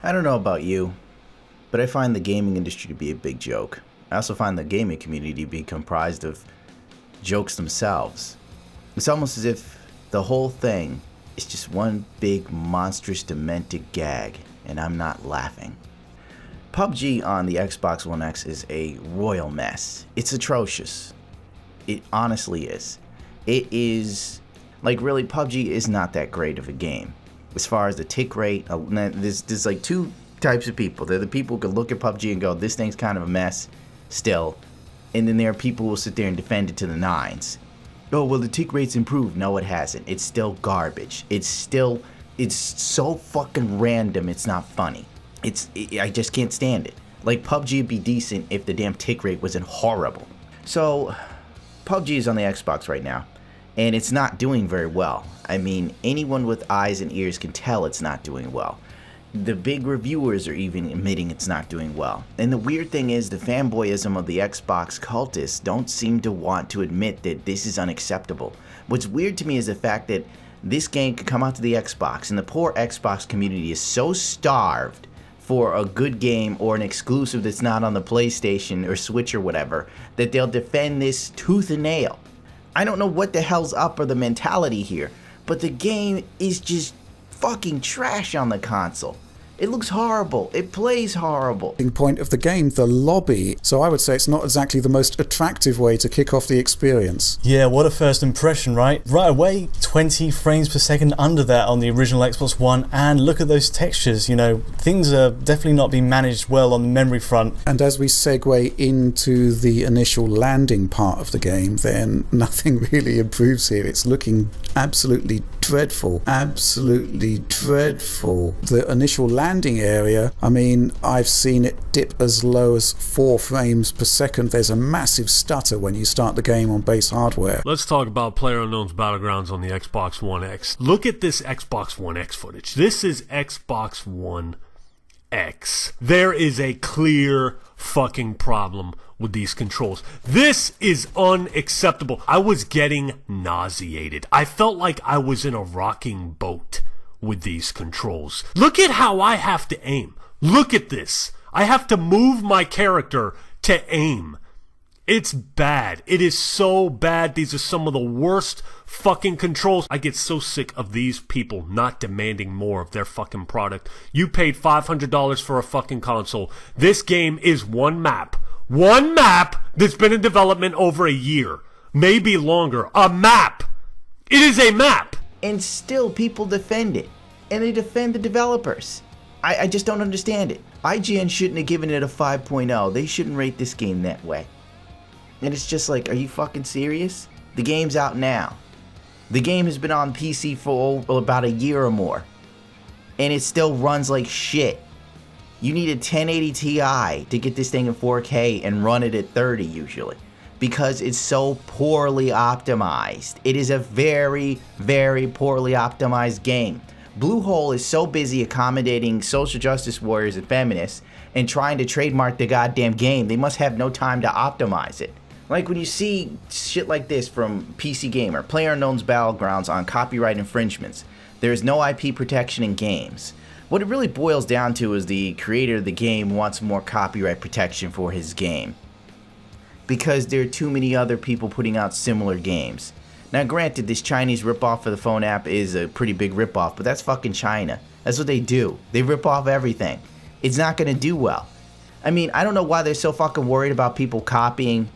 I don't know about you, but I find the gaming industry to be a big joke. I also find the gaming community to be comprised of jokes themselves. It's almost as if the whole thing is just one big monstrous demented gag, and I'm not laughing. PUBG on the Xbox One X is a royal mess. It's atrocious. It honestly is. It is, like, really, PUBG is not that great of a game. As far as the tick rate, there's like two types of people. There are the people who can look at PUBG and go, this thing's kind of a mess still. And then there are people who will sit there and defend it to the nines. Oh, well, the tick rate's improved. No, it hasn't. It's still garbage. It's so fucking random, it's not funny. I just can't stand it. Like, PUBG would be decent if the damn tick rate wasn't horrible. So, PUBG is on the Xbox right now, and it's not doing very well. I mean, anyone with eyes and ears can tell it's not doing well. The big reviewers are even admitting it's not doing well. And the weird thing is, the fanboyism of the Xbox cultists don't seem to want to admit that this is unacceptable. What's weird to me is the fact that this game could come out to the Xbox, and the poor Xbox community is so starved for a good game or an exclusive that's not on the PlayStation or Switch or whatever, that they'll defend this tooth and nail. I don't know what the hell's up or the mentality here, but the game is just fucking trash on the console. It looks horrible. It plays horrible. Point of the game, the lobby. So I would say it's not exactly the most attractive way to kick off the experience. Yeah, what a first impression, right? Right away, 20 frames per second under that on the original Xbox One, and look at those textures, you know, things are definitely not being managed well on the memory front. And as we segue into the initial landing part of the game, then nothing really improves here. It's looking absolutely dreadful. Absolutely dreadful. The initial landing area, I mean, I've seen it dip as low as 4 frames per second. There's a massive stutter when you start the game on base hardware. Let's talk about PlayerUnknown's Battlegrounds on the Xbox One X. Look at this Xbox One X footage. This is Xbox One X. There is a clear fucking problem with these controls. This is unacceptable. I was getting nauseated. I felt like I was in a rocking boat with these controls. Look at how I have to aim. Look at this. I have to move my character to aim. It's bad. It is so bad. These are some of the worst fucking controls. I get so sick of these people not demanding more of their fucking product. You paid $500 for a fucking console. This game is one map. One map that's been in development over a year. Maybe longer. A map. It is a map. And still people defend it. And they defend the developers. I just don't understand it. IGN shouldn't have given it a 5.0. They shouldn't rate this game that way. And it's just like, are you fucking serious? The game's out now. The game has been on PC for about a year or more. And it still runs like shit. You need a 1080 Ti to get this thing in 4K and run it at 30 usually. Because it's so poorly optimized. It is a very, very poorly optimized game. Bluehole is so busy accommodating social justice warriors and feminists and trying to trademark the goddamn game, they must have no time to optimize it. Like when you see shit like this from PC Gamer, PlayerUnknown's Battlegrounds on copyright infringements, there is no IP protection in games. What it really boils down to is the creator of the game wants more copyright protection for his game, because there are too many other people putting out similar games. Now granted, this Chinese ripoff of the phone app is a pretty big ripoff, but that's fucking China. That's what they do. They rip off everything. It's not gonna do well. I mean, I don't know why they're so fucking worried about people copying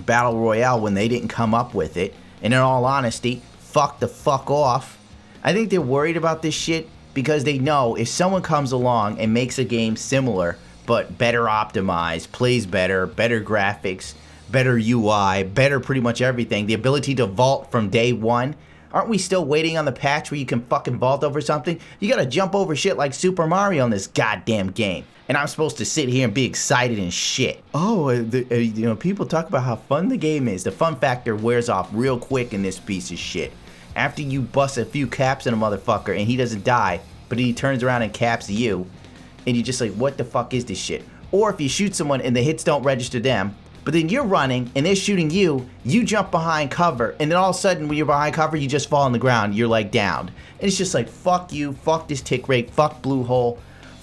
Battle Royale when they didn't come up with it. And in all honesty, fuck the fuck off. I think they're worried about this shit because they know if someone comes along and makes a game similar but better optimized, plays better, better graphics, better UI, better pretty much everything, the ability to vault from day one. Aren't we still waiting on the patch where you can fucking vault over something? You gotta jump over shit like Super Mario in this goddamn game. And I'm supposed to sit here and be excited and shit. Oh, you know, people talk about how fun the game is. The fun factor wears off real quick in this piece of shit. After you bust a few caps in a motherfucker and he doesn't die, but he turns around and caps you, and you're just like, what the fuck is this shit? Or if you shoot someone and the hits don't register them, but then you're running and they're shooting you, you jump behind cover, and then all of a sudden when you're behind cover, you just fall on the ground, you're like downed. And it's just like, fuck you, fuck this tick rate, fuck Bluehole,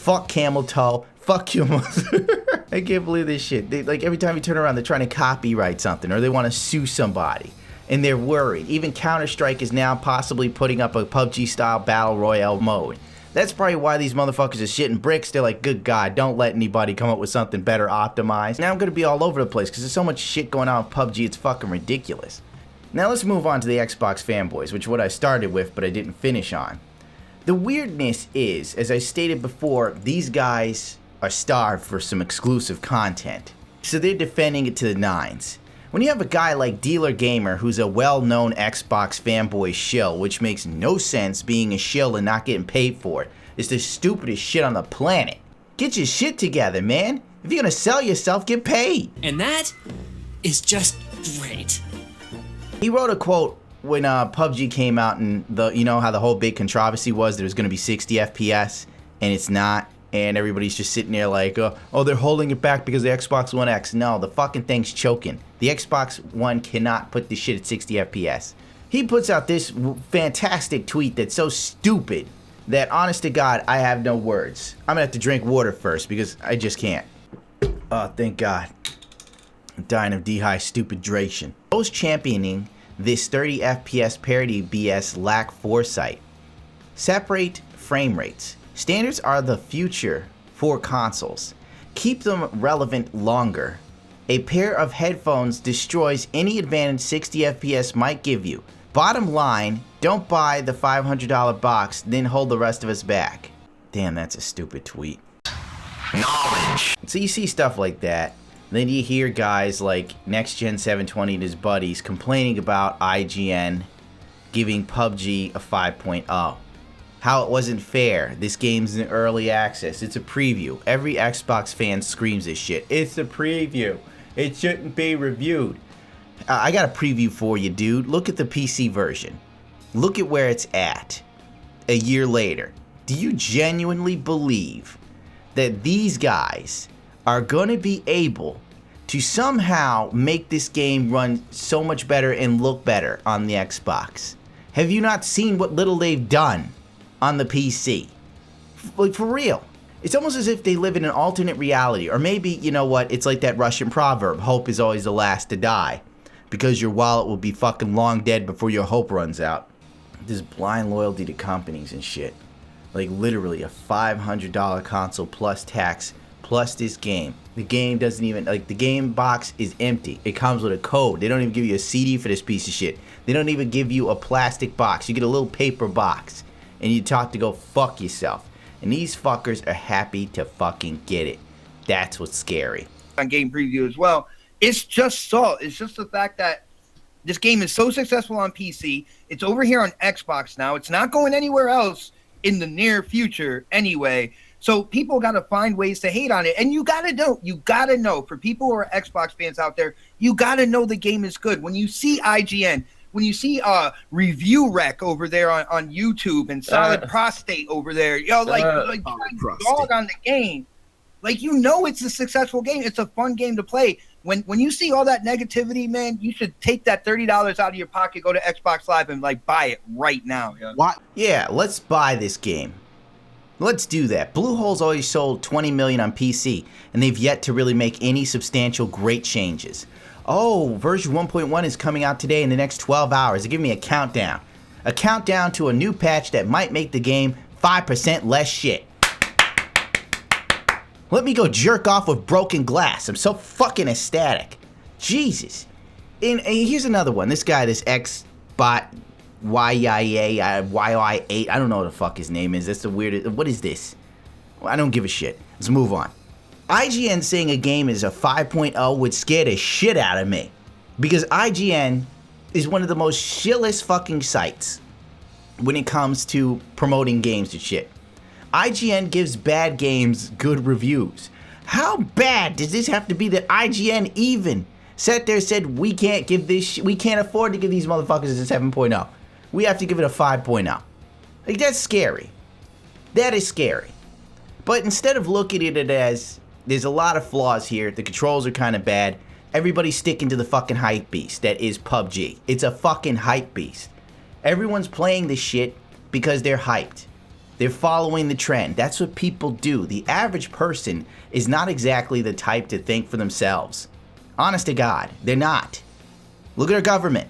fuck camel toe, fuck your mother. I can't believe this shit. Like every time you turn around, they're trying to copyright something or they want to sue somebody. And they're worried. Even Counter-Strike is now possibly putting up a PUBG-style battle royale mode. That's probably why these motherfuckers are shitting bricks. They're like, good God, don't let anybody come up with something better optimized. Now I'm going to be all over the place because there's so much shit going on with PUBG, it's fucking ridiculous. Now let's move on to the Xbox fanboys, which is what I started with, but I didn't finish on. The weirdness is, as I stated before, these guys are starved for some exclusive content. So they're defending it to the nines. When you have a guy like Dealer Gamer, who's a well-known Xbox fanboy shill, which makes no sense being a shill and not getting paid for it, it's the stupidest shit on the planet. Get your shit together, man. If you're gonna sell yourself, get paid. And that is just great. He wrote a quote when PUBG came out, and you know how the whole big controversy was that it was gonna be 60 FPS, and it's not. And everybody's just sitting there like, oh, they're holding it back because the Xbox One X. No, the fucking thing's choking. The Xbox One cannot put this shit at 60 FPS. He puts out this fantastic tweet that's so stupid that, honest to God, I have no words. I'm gonna have to drink water first because I just can't. Oh, thank God. I'm dying of dehydration. Those championing this 30 FPS parity BS lack foresight. Separate frame rates. Standards are the future for consoles. Keep them relevant longer. A pair of headphones destroys any advantage 60 FPS might give you. Bottom line, don't buy the $500 box, then hold the rest of us back. Damn, that's a stupid tweet. Knowledge. So you see stuff like that. Then you hear guys like Next Gen 720 and his buddies complaining about IGN giving PUBG a 5.0. How it wasn't fair. This game's in early access. It's a preview. Every Xbox fan screams this shit. It's a preview. It shouldn't be reviewed. I got a preview for you, dude. Look at the PC version. Look at where it's at a year later. Do you genuinely believe that these guys are going to be able to somehow make this game run so much better and look better on the Xbox? Have you not seen what little they've done on the PC? Like, for real. It's almost as if they live in an alternate reality. Or maybe, you know what, it's like that Russian proverb, hope is always the last to die. Because your wallet will be fucking long dead before your hope runs out. This blind loyalty to companies and shit. Like, literally a $500 console plus tax plus this game. The game doesn't even, like, the game box is empty. It comes with a code. They don't even give you a CD for this piece of shit. They don't even give you a plastic box. You get a little paper box. And you talk to go fuck yourself. And these fuckers are happy to fucking get it. That's what's scary. On game preview as well. It's just salt. It's just the fact that this game is so successful on PC. It's over here on Xbox now. It's not going anywhere else in the near future anyway. So people got to find ways to hate on it. And you got to know, for people who are Xbox fans out there, you got to know the game is good. When you see IGN, when you see Review Rec over there on YouTube and Solid Prostate over there, like dog on the game, like, you know, it's a successful game. It's a fun game to play. When you see all that negativity, man, you should take that $30 out of your pocket, go to Xbox Live, and like buy it right now. What? Yeah, let's buy this game. Let's do that. Bluehole's always sold 20 million on PC, and they've yet to really make any substantial great changes. Oh, version 1.1 is coming out today in the next 12 hours. They give me a countdown. A countdown to a new patch that might make the game 5% less shit. Let me go jerk off with broken glass. I'm so fucking ecstatic. Jesus. And here's another one. This guy, this Xbot YI8, I don't know what the fuck his name is. That's the weirdest. What is this? I don't give a shit. Let's move on. IGN saying a game is a 5.0 would scare the shit out of me. Because IGN is one of the most shillest fucking sites when it comes to promoting games and shit. IGN gives bad games good reviews. How bad does this have to be that IGN even sat there and said, we can't afford to give these motherfuckers a 7.0. We have to give it a 5.0. Like, that's scary. That is scary. But instead of looking at it as, there's a lot of flaws here, the controls are kind of bad, everybody's sticking to the fucking hype beast that is PUBG. It's a fucking hype beast. Everyone's playing this shit because they're hyped. They're following the trend. That's what people do. The average person is not exactly the type to think for themselves. Honest to God, they're not. Look at our government.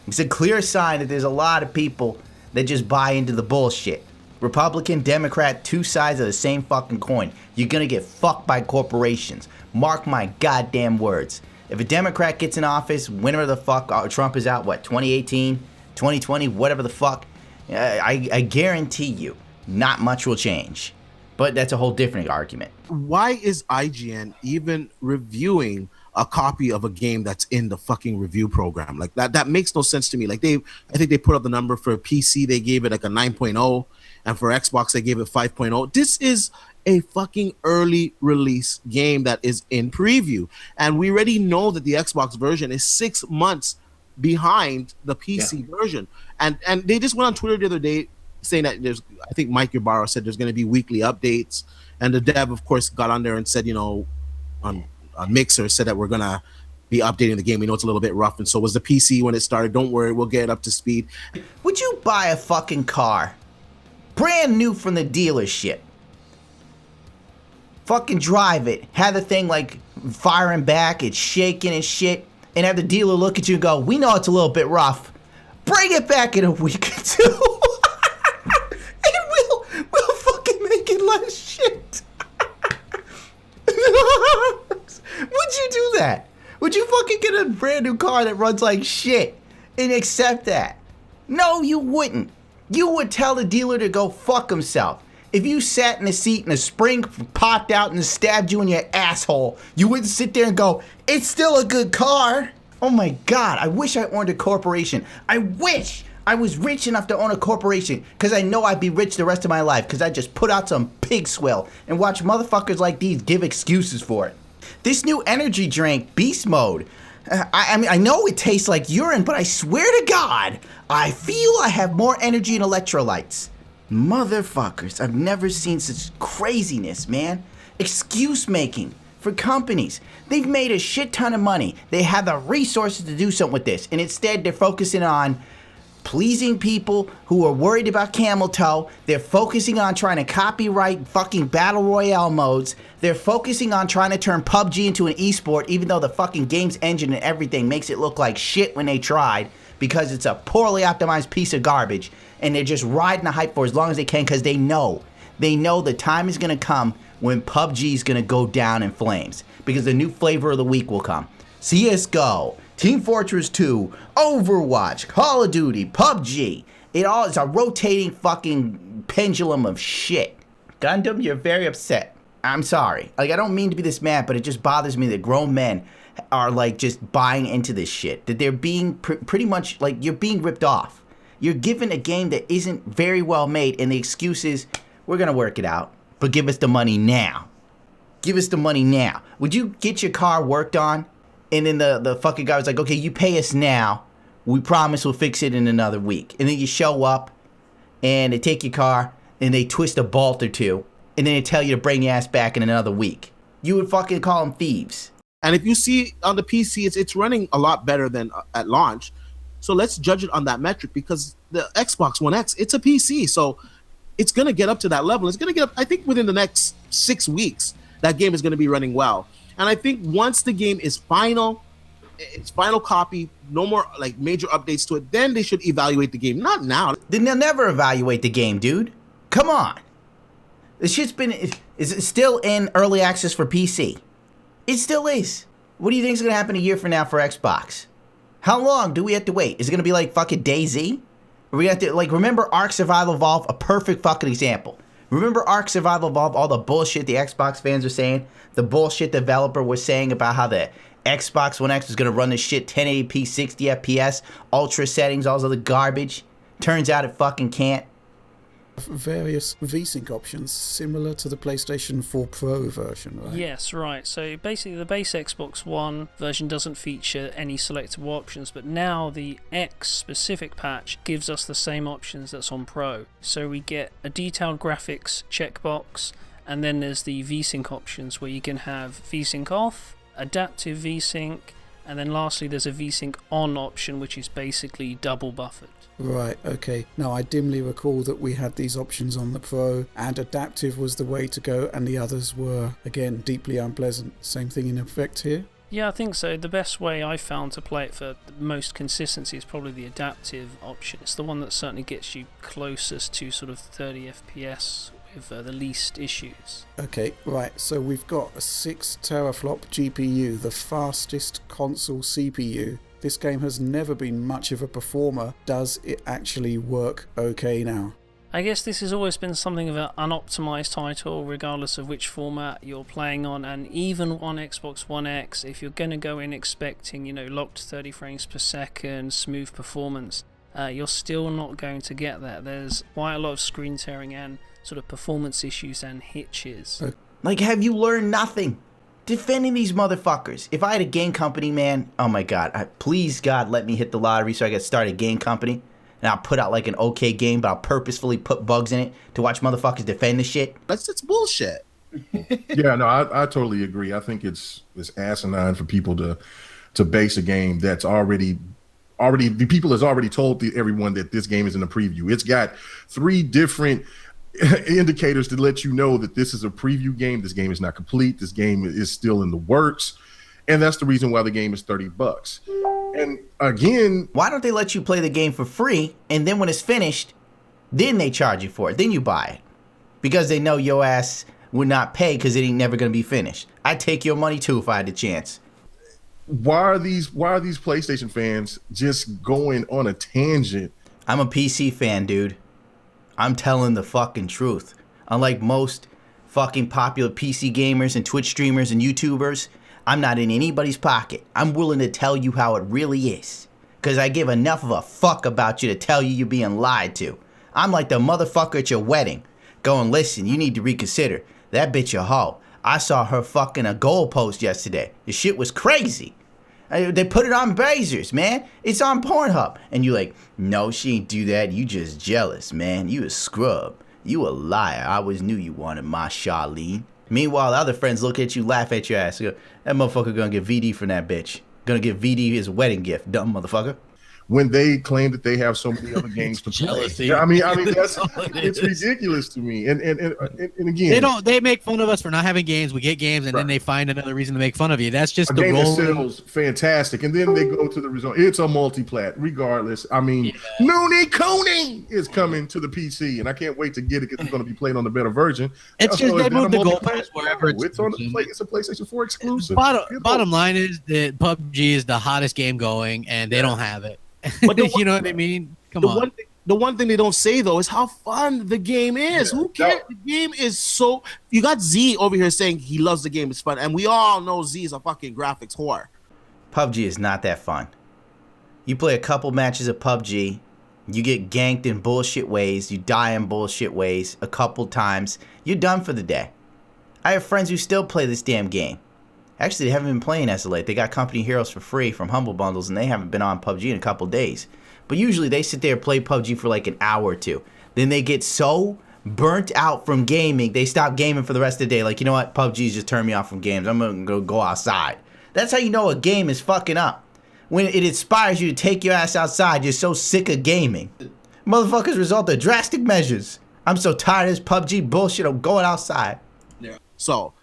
It's a clear sign that there's a lot of people that just buy into the bullshit. Republican, Democrat, two sides of the same fucking coin. You're gonna get fucked by corporations. Mark my goddamn words. If a Democrat gets in office, whenever the fuck Trump is out, what, 2018, 2020, whatever the fuck, I guarantee you, not much will change. But that's a whole different argument. Why is IGN even reviewing a copy of a game that's in the fucking review program? Like that makes no sense to me. Like I think they put up the number for PC, they gave it like a 9.0, and for Xbox they gave it 5.0. This is a fucking early release game that is in preview, and we already know that the Xbox version is 6 months behind the PC version. And they just went on Twitter the other day saying that I think Mike Ybarra said there's going to be weekly updates, and the dev of course got on there and said, on Mixer said that we're going to be updating the game. We know it's a little bit rough, and so was the PC when it started. Don't worry, we'll get it up to speed. Would you buy a fucking car brand new from the dealership, fucking drive it, have the thing like firing back, it's shaking and shit, and have the dealer look at you and go, we know it's a little bit rough, bring it back in a week or two and we'll fucking make it less shit. Would you do that? Would you fucking get a brand new car that runs like shit and accept that? No, you wouldn't. You would tell the dealer to go fuck himself. If you sat in a seat and a spring popped out and stabbed you in your asshole, you wouldn't sit there and go, it's still a good car. Oh my God, I wish I owned a corporation. I wish I was rich enough to own a corporation, because I know I'd be rich the rest of my life, because I'd just put out some pig swill and watch motherfuckers like these give excuses for it. This new energy drink, Beast Mode, I mean, I know it tastes like urine, but I swear to God, I feel I have more energy and electrolytes. Motherfuckers, I've never seen such craziness, man. Excuse making for companies. They've made a shit ton of money. They have the resources to do something with this, and instead they're focusing on pleasing people who are worried about camel toe. They're focusing on trying to copyright fucking battle royale modes. They're focusing on trying to turn PUBG into an esport, even though the fucking game's engine and everything makes it look like shit when they tried, because it's a poorly optimized piece of garbage. And they're just riding the hype for as long as they can, because they know the time is going to come when PUBG is going to go down in flames, because the new flavor of the week will come. CSGO, Team Fortress 2, Overwatch, Call of Duty, PUBG. It all is a rotating fucking pendulum of shit. Gundam, you're very upset. I'm sorry. Like, I don't mean to be this mad, but it just bothers me that grown men are like just buying into this shit. That they're being pretty much like, you're being ripped off. You're given a game that isn't very well made, and the excuse is, we're gonna work it out, but give us the money now. Give us the money now. Would you get your car worked on? And then the fucking guy was like, okay, you pay us now. We promise we'll fix it in another week. And then you show up, and they take your car, and they twist a bolt or two, and then they tell you to bring your ass back in another week. You would fucking call them thieves. And if you see on the PC, it's running a lot better than at launch. So let's judge it on that metric, because the Xbox One X, it's a PC. So it's going to get up to that level. It's going to get up, I think, within the next 6 weeks, that game is going to be running well. And I think once the game is final, its final copy, no more like major updates to it, then they should evaluate the game. Not now. Then they'll never evaluate the game, dude. Come on. This shit's been, is it still in early access for PC? It still is. What do you think is going to happen a year from now for Xbox? How long do we have to wait? Is it going to be like fucking DayZ? Are we going to have to, like, remember Ark Survival Evolved? A perfect fucking example. Remember Ark Survival Evolved, all the bullshit the Xbox fans were saying? The bullshit developer was saying about how the Xbox One X was going to run this shit 1080p, 60 FPS, ultra settings, all this other garbage. Turns out it fucking can't. Various VSync options similar to the PlayStation 4 Pro version, right? Yes, right. So basically the base Xbox One version doesn't feature any selectable options, but now the X specific patch gives us the same options that's on Pro. So we get a detailed graphics checkbox, and then there's the VSync options where you can have VSync off, adaptive VSync, and then lastly there's a VSync on option, which is basically double buffered. Right, okay. Now, I dimly recall that we had these options on the Pro, and adaptive was the way to go, and the others were, again, deeply unpleasant. Same thing in effect here? Yeah, I think so. The best way I found to play it for the most consistency is probably the adaptive option. It's the one that certainly gets you closest to sort of 30 FPS with the least issues. Okay, right, so we've got a 6 teraflop GPU, the fastest console CPU. This game has never been much of a performer. Does it actually work okay now? I guess this has always been something of an unoptimized title, regardless of which format you're playing on, and even on Xbox One X, if you're going to go in expecting, locked 30 frames per second, smooth performance, you're still not going to get that. There's quite a lot of screen tearing and sort of performance issues and hitches. Like, have you learned nothing? Defending these motherfuckers. If I had a game company, man, oh my God, please God, let me hit the lottery so I can start a game company. And I'll put out like an okay game, but I'll purposefully put bugs in it to watch motherfuckers defend the shit. It's bullshit. Yeah, no, I totally agree. I think it's asinine for people to base a game that's already the people has already told everyone that this game is in a preview. It's got 3 different indicators to let you know that this is a preview game. This game is not complete. This game is still in the works. And that's the reason why the game is $30. And again, why don't they let you play the game for free, and then when it's finished, then they charge you for it, then you buy it, because they know your ass would not pay because it ain't never gonna be finished. I'd take your money too if I had the chance. Why are these PlayStation fans just going on a tangent? I'm a PC fan, dude. I'm telling the fucking truth. Unlike most fucking popular PC gamers and Twitch streamers and YouTubers, I'm not in anybody's pocket. I'm willing to tell you how it really is. Because I give enough of a fuck about you to tell you you're being lied to. I'm like the motherfucker at your wedding. Going, listen, you need to reconsider. That bitch a hoe. I saw her fucking a goalpost yesterday. The shit was crazy. They put it on Brazers, man. It's on Pornhub. And you're like, no, she ain't do that. You just jealous, man. You a scrub. You a liar. I always knew you wanted my Charlene. Meanwhile, the other friends look at you, laugh at your ass. Go, that motherfucker gonna get VD from that bitch. Gonna give VD his wedding gift, dumb motherfucker. When they claim that they have so many other games to play, I mean that's it's ridiculous to me. And again, they make fun of us for not having games. We get games, and then they find another reason to make fun of you. That's just the game role. That sells fantastic, and then they go to the result. It's a multi-plat, regardless. I mean, Mooney Cooney is coming to the PC, and I can't wait to get it because it's going to be played on the better version. It's just they moved the goalpost wherever it's on the play. It's a PlayStation 4 exclusive. Bottom line is that PUBG is the hottest game going, and they don't have it. But you know what I mean? Come on. The one thing they don't say though is how fun the game is. Who cares? The game is so. You got Z over here saying he loves the game. It's fun, and we all know Z is a fucking graphics whore. PUBG is not that fun. You play a couple matches of PUBG, you get ganked in bullshit ways, you die in bullshit ways a couple times, you're done for the day. I have friends who still play this damn game. Actually, they haven't been playing as of late. They got Company Heroes for free from Humble Bundles, and they haven't been on PUBG in a couple days. But usually they sit there and play PUBG for like an hour or two. Then they get so burnt out from gaming, they stop gaming for the rest of the day. Like, you know what? PUBG's just turned me off from games. I'm going to go outside. That's how you know a game is fucking up. When it inspires you to take your ass outside, you're so sick of gaming. Motherfuckers result in drastic measures. I'm so tired of this PUBG bullshit. I'm going outside. Yeah. So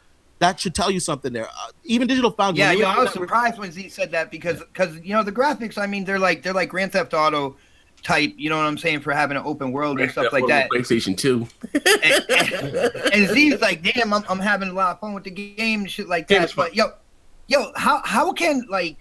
that should tell you something there. Even Digital Foundry. Yeah, I was surprised when Z said that because the graphics. I mean, they're like Grand Theft Auto type. You know what I'm saying, for having an open world and stuff like that. PlayStation 2. and Z's like, damn, I'm having a lot of fun with the game and shit like that. But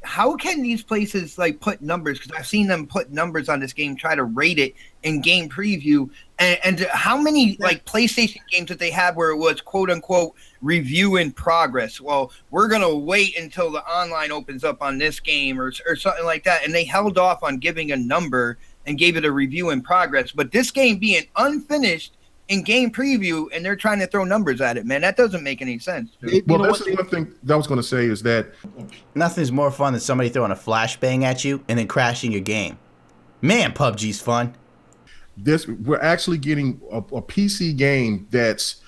how can these places like put numbers? Because I've seen them put numbers on this game, try to rate it in game preview, and how many like PlayStation games that they had where it was quote unquote review in progress. Well, we're gonna wait until the online opens up on this game or something like that, and they held off on giving a number and gave it a review in progress. But this game being unfinished in game preview, and they're trying to throw numbers at it, man. That doesn't make any sense. Well, this is one thing that I was going to say is that nothing's more fun than somebody throwing a flashbang at you and then crashing your game. Man, PUBG's fun. We're actually getting a PC game that's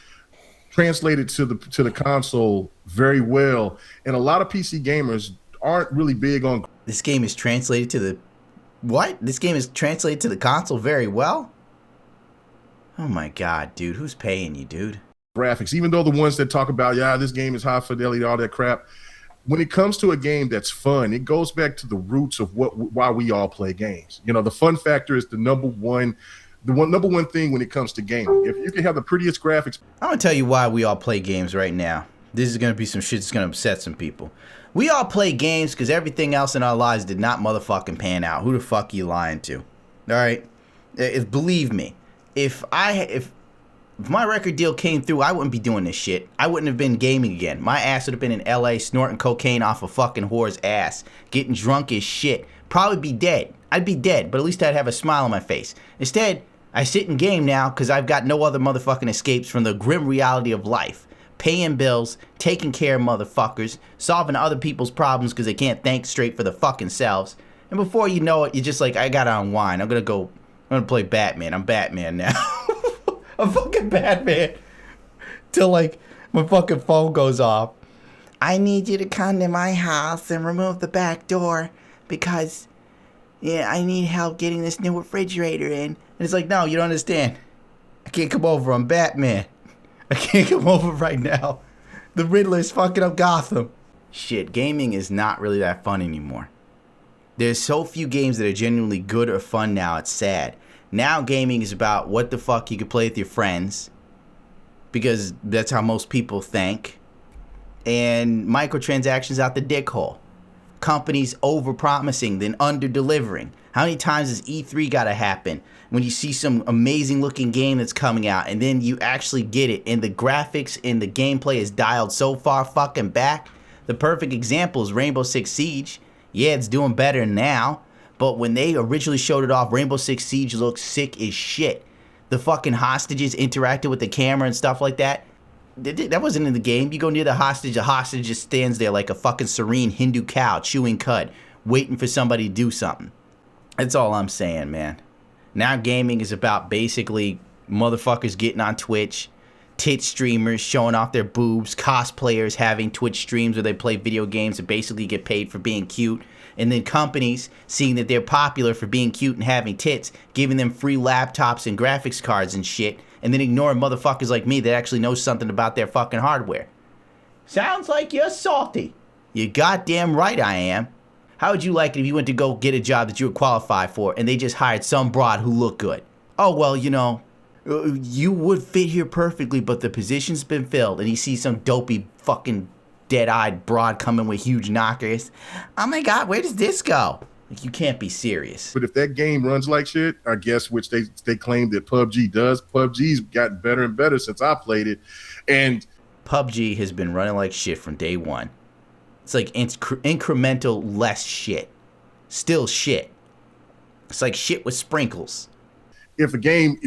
translated to the console very well, and a lot of PC gamers aren't really big on. This game is translated to the What? This game is translated to the console very well? Oh my god, dude. Who's paying you, dude? Graphics, even though the ones that talk about, yeah, this game is high fidelity, all that crap, when it comes to a game that's fun, it goes back to the roots of why we all play games. You know, the fun factor is the number one thing when it comes to gaming. If you can have the prettiest graphics. I'm gonna tell you why we all play games right now. This is gonna be some shit that's gonna upset some people. We all play games because everything else in our lives did not motherfucking pan out. Who the fuck are you lying to? Alright? Believe me, if my record deal came through, I wouldn't be doing this shit. I wouldn't have been gaming again. My ass would have been in LA snorting cocaine off a fucking whore's ass, getting drunk as shit. Probably be dead. I'd be dead, but at least I'd have a smile on my face. Instead, I sit and game now because I've got no other motherfucking escapes from the grim reality of life. Paying bills, taking care of motherfuckers, solving other people's problems because they can't think straight for their fucking selves. And before you know it, you're just like, I gotta unwind. I'm gonna play Batman. I'm Batman now. I'm fucking Batman. Till like my fucking phone goes off. I need you to come to my house and remove the back door because I need help getting this new refrigerator in. And it's like, no, you don't understand. I can't come over. I'm Batman. I can't come over right now. The Riddler's fucking up Gotham. Shit, gaming is not really that fun anymore. There's so few games that are genuinely good or fun now, it's sad. Now gaming is about what the fuck you can play with your friends, because that's how most people think, and microtransactions out the dick hole. Companies over-promising, then under-delivering. How many times has E3 gotta happen when you see some amazing looking game that's coming out and then you actually get it and the graphics and the gameplay is dialed so far fucking back? The perfect example is Rainbow Six Siege. Yeah, it's doing better now, but when they originally showed it off, Rainbow Six Siege looked sick as shit. The fucking hostages interacted with the camera and stuff like that. That wasn't in the game. You go near the hostage just stands there like a fucking serene Hindu cow chewing cud, waiting for somebody to do something. That's all I'm saying, man. Now gaming is about basically motherfuckers getting on Twitch, tit streamers showing off their boobs, cosplayers having Twitch streams where they play video games and basically get paid for being cute, and then companies seeing that they're popular for being cute and having tits, giving them free laptops and graphics cards and shit, and then ignoring motherfuckers like me that actually know something about their fucking hardware. Sounds like you're salty. You're goddamn right I am. How would you like it if you went to go get a job that you were qualified for and they just hired some broad who looked good? Oh, well, you know, you would fit here perfectly, but the position's been filled, and you see some dopey fucking dead-eyed broad coming with huge knockers. Oh my god, where does this go? Like, you can't be serious. But if that game runs like shit, I guess, which they claim that PUBG does, PUBG's gotten better and better since I played it. And PUBG has been running like shit from day one. It's like incremental less shit. Still shit. It's like shit with sprinkles. If a game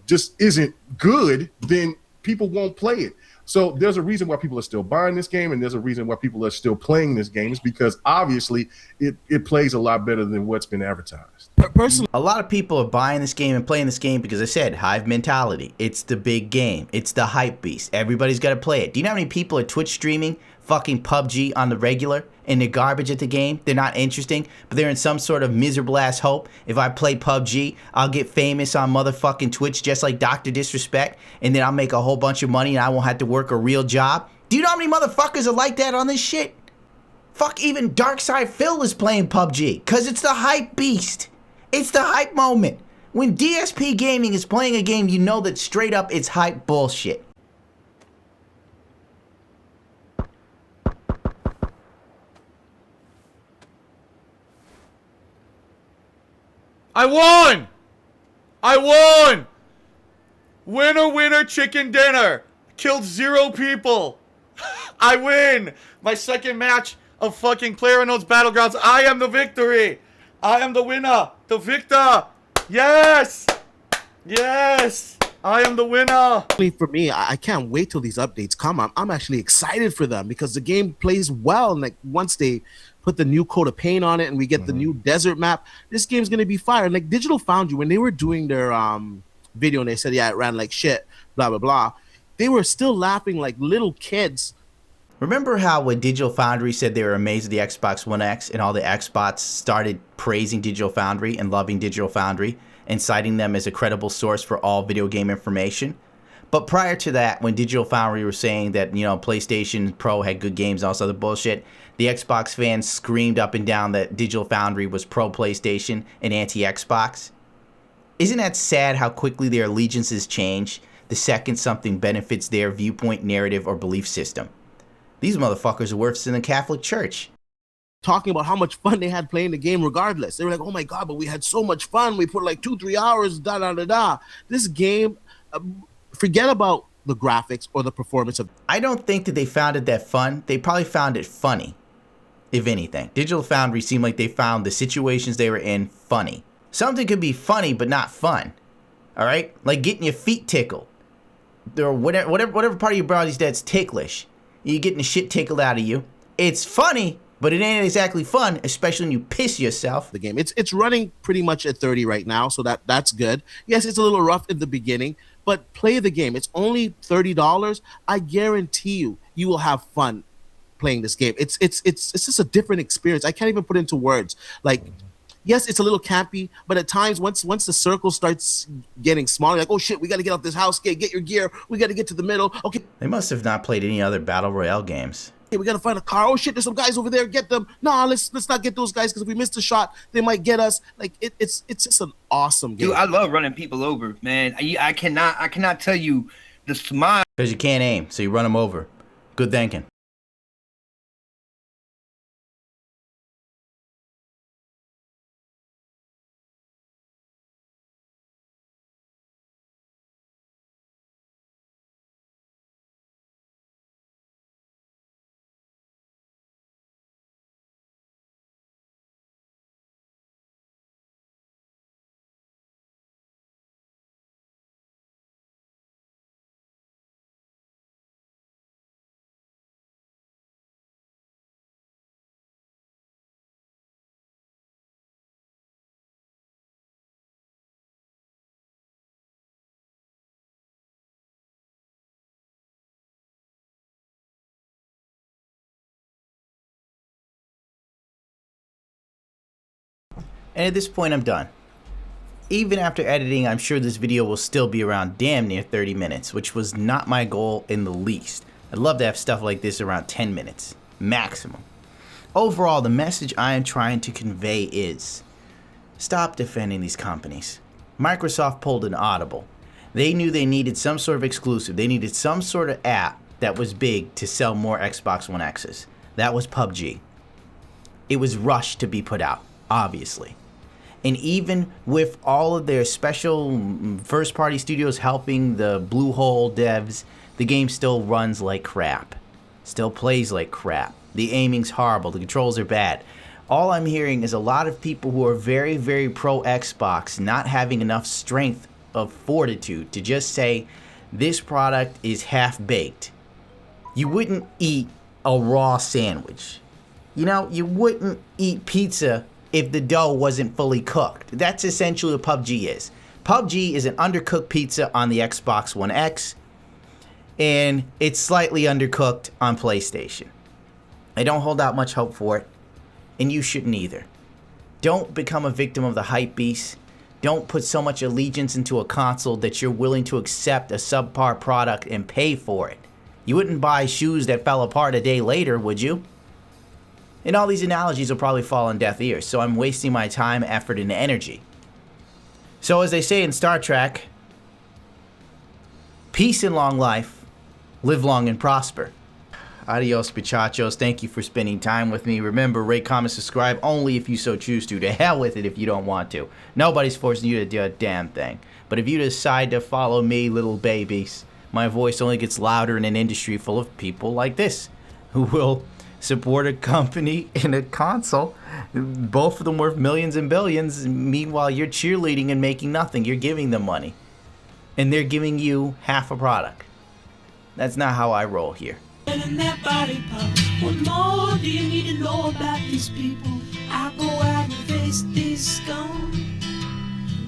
just isn't good, then people won't play it. So there's a reason why people are still buying this game, and there's a reason why people are still playing this game. Is because obviously it plays a lot better than what's been advertised. Personally, a lot of people are buying this game and playing this game because I said hive mentality. It's the big game. It's the hype beast. Everybody's got to play it. Do you know how many people are Twitch streaming fucking PUBG on the regular and they're garbage at the game? They're not interesting, but they're in some sort of miserable ass hope. If I play PUBG, I'll get famous on motherfucking Twitch just like Dr. Disrespect, and then I'll make a whole bunch of money and I won't have to work a real job. Do you know how many motherfuckers are like that on this shit? Fuck, even Darkside Phil is playing PUBG because it's the hype beast. It's the hype moment. When DSP Gaming is playing a game, you know that straight up it's hype bullshit. I won! I won! Winner, winner, chicken dinner. Killed 0 people. I win! My second match of fucking PlayerUnknown's Battlegrounds. I am the victory! I am the winner! The victor! Yes! Yes! I am the winner! For me, I can't wait till these updates come. I'm actually excited for them because the game plays well. And like once they put the new coat of paint on it and we get the new desert map, this game's gonna be fire. And like Digital Foundry, when they were doing their video and they said, yeah, it ran like shit, blah blah blah, they were still laughing like little kids. Remember how when Digital Foundry said they were amazed at the Xbox One X and all the Xbots started praising Digital Foundry and loving Digital Foundry and citing them as a credible source for all video game information? But prior to that, when Digital Foundry were saying that, you know, PlayStation Pro had good games and all this other bullshit, the Xbox fans screamed up and down that Digital Foundry was pro PlayStation and anti-Xbox. Isn't that sad how quickly their allegiances change the second something benefits their viewpoint, narrative, or belief system? These motherfuckers are worse than the Catholic Church. Talking about how much fun they had playing the game regardless. They were like, oh my God, but we had so much fun. We put like 2-3 hours, da-da-da-da. This game, forget about the graphics or the performance of... I don't think that they found it that fun. They probably found it funny, if anything. Digital Foundry seemed like they found the situations they were in funny. Something could be funny, but not fun. All right? Like getting your feet tickled. Or whatever part of your body that's ticklish. You're getting the shit tickled out of you. It's funny, but it ain't exactly fun, especially when you piss yourself. The game. It's running pretty much at 30 right now, so that's good. Yes, it's a little rough in the beginning, but play the game. It's only $30. I guarantee you will have fun playing this game. It's just a different experience. I can't even put it into words. Like, yes, it's a little campy, but at times once the circle starts getting smaller, like, oh shit, we got to get off this house, get your gear, we got to get to the middle. Okay. They must have not played any other Battle Royale games. Hey, we got to find a car. Oh shit, there's some guys over there, get them. Nah, let's not get those guys because if we miss the shot, they might get us. Like it's just an awesome game. Dude, I love running people over, man. I cannot tell you the smile. Because you can't aim, so you run them over. Good thinking. And at this point, I'm done. Even after editing, I'm sure this video will still be around damn near 30 minutes, which was not my goal in the least. I'd love to have stuff like this around 10 minutes, maximum. Overall, the message I am trying to convey is, stop defending these companies. Microsoft pulled an audible. They knew they needed some sort of exclusive. They needed some sort of app that was big to sell more Xbox One X's. That was PUBG. It was rushed to be put out, obviously. And even with all of their special first-party studios helping the Bluehole devs, the game still runs like crap. Still plays like crap. The aiming's horrible. The controls are bad. All I'm hearing is a lot of people who are very, very pro-Xbox not having enough strength of fortitude to just say, this product is half-baked. You wouldn't eat a raw sandwich. You know, you wouldn't eat pizza if the dough wasn't fully cooked. That's essentially what PUBG is. PUBG is an undercooked pizza on the Xbox One X, and it's slightly undercooked on PlayStation. I don't hold out much hope for it, and you shouldn't either. Don't become a victim of the hype beast. Don't put so much allegiance into a console that you're willing to accept a subpar product and pay for it. You wouldn't buy shoes that fell apart a day later, would you? And all these analogies will probably fall on deaf ears, so I'm wasting my time, effort, and energy. So as they say in Star Trek, peace and long life, live long and prosper. Adios, muchachos. Thank you for spending time with me. Remember, rate, comment, subscribe only if you so choose to. To hell with it if you don't want to. Nobody's forcing you to do a damn thing. But if you decide to follow me, little babies, my voice only gets louder in an industry full of people like this, who will support a company and a console, both of them worth millions and billions. Meanwhile, you're cheerleading and making nothing. You're giving them money, and they're giving you half a product. That's not how I roll here. In that body part, what more do you need to know about these people? I go out and face these scum.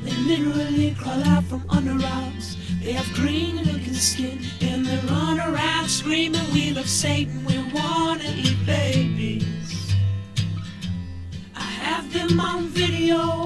They literally crawl out from under rocks. They have green looking skin and they run around screaming, we love Satan, we wanna eat babies. I have them on video